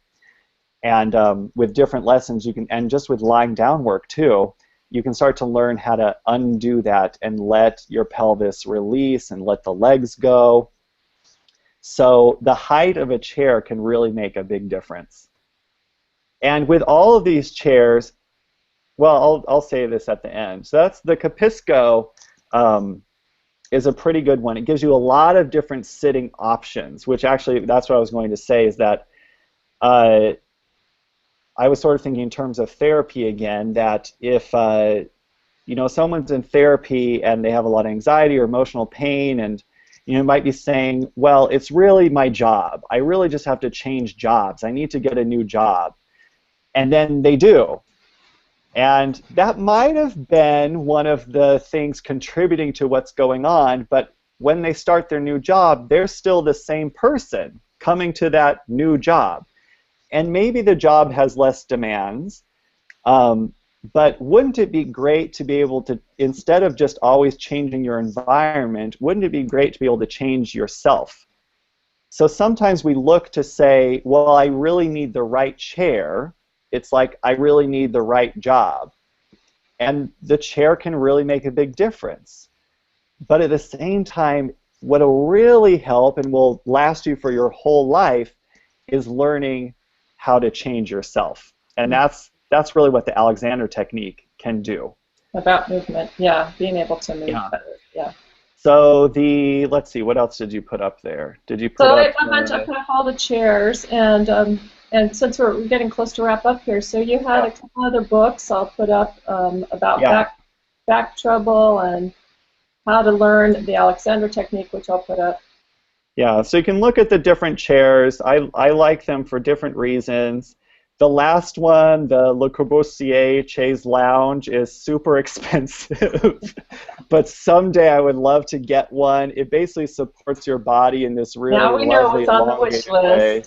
And with different lessons, and just with lying down work too, you can start to learn how to undo that and let your pelvis release and let the legs go. So the height of a chair can really make a big difference. And with all of these chairs, well, I'll say this at the end. So that's the Capisco is a pretty good one. It gives you a lot of different sitting options, which actually, that's what I was going to say, is that I was sort of thinking in terms of therapy again, that if someone's in therapy and they have a lot of anxiety or emotional pain, and might be saying, well, it's really my job. I really just have to change jobs. I need to get a new job. And then they do. And that might have been one of the things contributing to what's going on, but when they start their new job, they're still the same person coming to that new job. And maybe the job has less demands, but wouldn't it be great to be able to, instead of just always changing your environment, wouldn't it be great to be able to change yourself? So sometimes we look to say, well, I really need the right chair. It's like, I really need the right job. And the chair can really make a big difference. But at the same time, what will really help and will last you for your whole life is learning how to change yourself. And that's really what the Alexander technique can do. About movement, yeah, being able to move better, yeah. So let's see, what else did you put up there? Did you put up? I put up all the chairs, and since we're getting close to wrap up here, so you had a couple other books I'll put up about back trouble and how to learn the Alexander technique, which I'll put up. Yeah, so you can look at the different chairs. I like them for different reasons. The last one, the Le Corbusier Chaise Lounge, is super expensive, but someday I would love to get one. It basically supports your body in this really lovely, elongated way.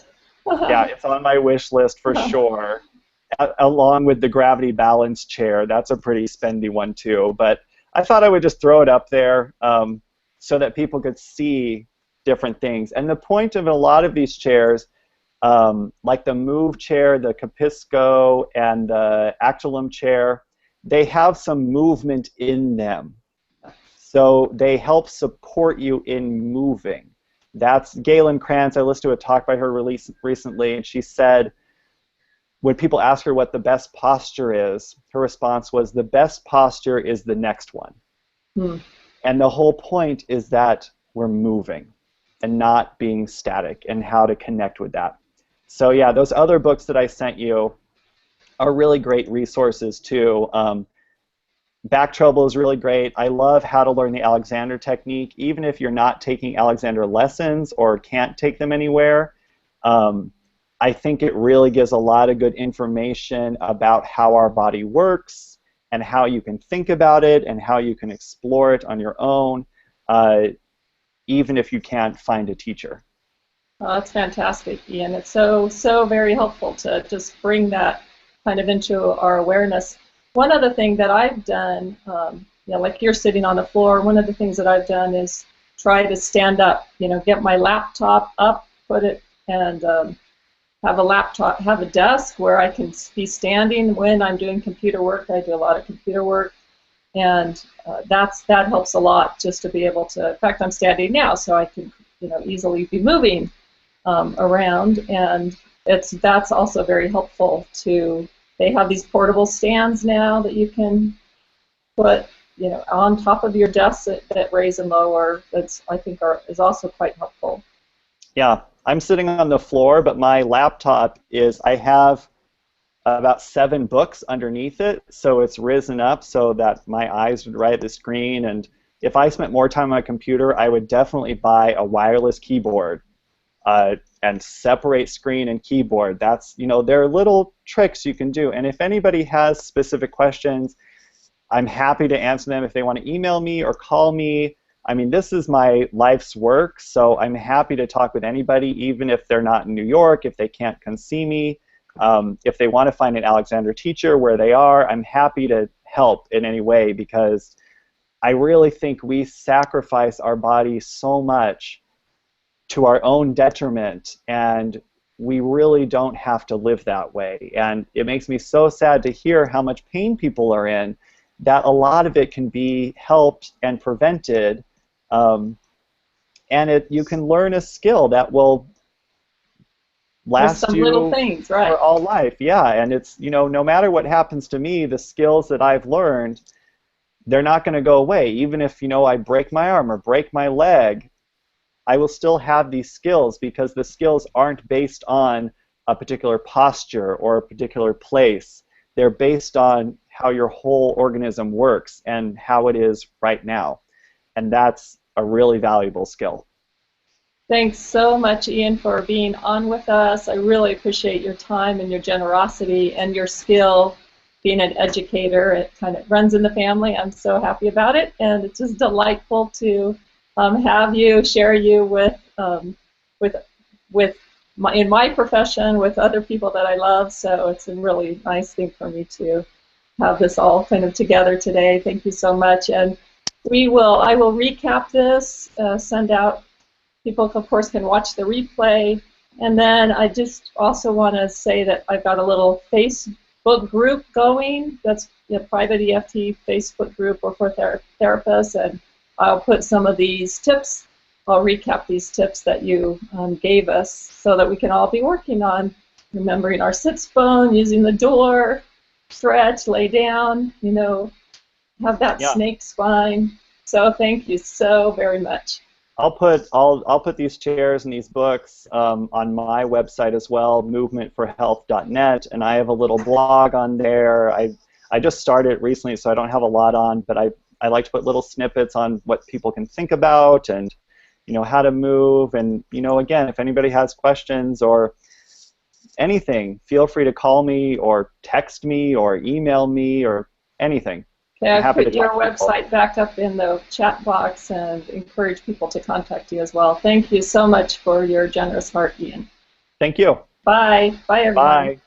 Yeah, it's on my wish list for sure, along with the gravity balance chair. That's a pretty spendy one too, but I thought I would just throw it up there so that people could see different things. And the point of a lot of these chairs, like the Move chair, the Capisco, and the Actulum chair, they have some movement in them. So they help support you in moving. That's Galen Krantz. I listened to a talk by her recently, and she said, when people ask her what the best posture is, her response was, the best posture is the next one. And the whole point is that we're moving and not being static, and how to connect with that. So yeah, those other books that I sent you are really great resources too. Back Trouble is really great. I love How to Learn the Alexander Technique, even if you're not taking Alexander lessons or can't take them anywhere. I think it really gives a lot of good information about how our body works and how you can think about it and how you can explore it on your own, even if you can't find a teacher. Oh, that's fantastic, Ian. It's so very helpful to just bring that kind of into our awareness. One other thing that I've done, like you're sitting on the floor, one of the things that I've done is try to stand up, get my laptop up, put it, and have a desk where I can be standing when I'm doing computer work. I do a lot of computer work, and that helps a lot, just to be able to, in fact, I'm standing now, so I can easily be moving around, and that's also very helpful too. They have these portable stands now that you can put on top of your desk that raise and lower. That's, I think, is also quite helpful. Yeah, I'm sitting on the floor, but my laptop I have about 7 books underneath it, so it's risen up so that my eyes would right at the screen. And if I spent more time on my computer, I would definitely buy a wireless keyboard and separate screen and keyboard. That's, there are little tricks you can do. And if anybody has specific questions, I'm happy to answer them if they want to email me or call me. I mean, this is my life's work, so I'm happy to talk with anybody, even if they're not in New York, if they can't come see me. If they want to find an Alexander teacher where they are, I'm happy to help in any way, because I really think we sacrifice our bodies so much to our own detriment, and we really don't have to live that way. And it makes me so sad to hear how much pain people are in, that a lot of it can be helped and prevented, and you can learn a skill that will With last some little you things, right? for all life. Yeah, and it's, no matter what happens to me, the skills that I've learned, they're not going to go away. Even if, I break my arm or break my leg, I will still have these skills, because the skills aren't based on a particular posture or a particular place. They're based on how your whole organism works and how it is right now. And that's a really valuable skill. Thanks so much, Ian, for being on with us. I really appreciate your time and your generosity and your skill. Being an educator, it kind of runs in the family. I'm so happy about it, and it's just delightful to have you share you with in my profession with other people that I love. So it's a really nice thing for me to have this all kind of together today. Thank you so much, and I will recap this, send out. People, of course, can watch the replay. And then I just also want to say that I've got a little Facebook group going. That's a private EFT Facebook group for therapists. And I'll put some of these tips, I'll recap these tips that you gave us so that we can all be working on remembering our sits bone, using the door, stretch, lay down, have that snake spine. So thank you so very much. I'll put these chairs and these books on my website as well, movementforhealth.net, and I have a little blog on there. I just started recently, so I don't have a lot on, but I like to put little snippets on what people can think about and how to move. And again, if anybody has questions or anything, feel free to call me or text me or email me or anything. Okay, I've put your website back up in the chat box and encourage people to contact you as well. Thank you so much for your generous heart, Ian. Thank you. Bye. Bye, everyone. Bye.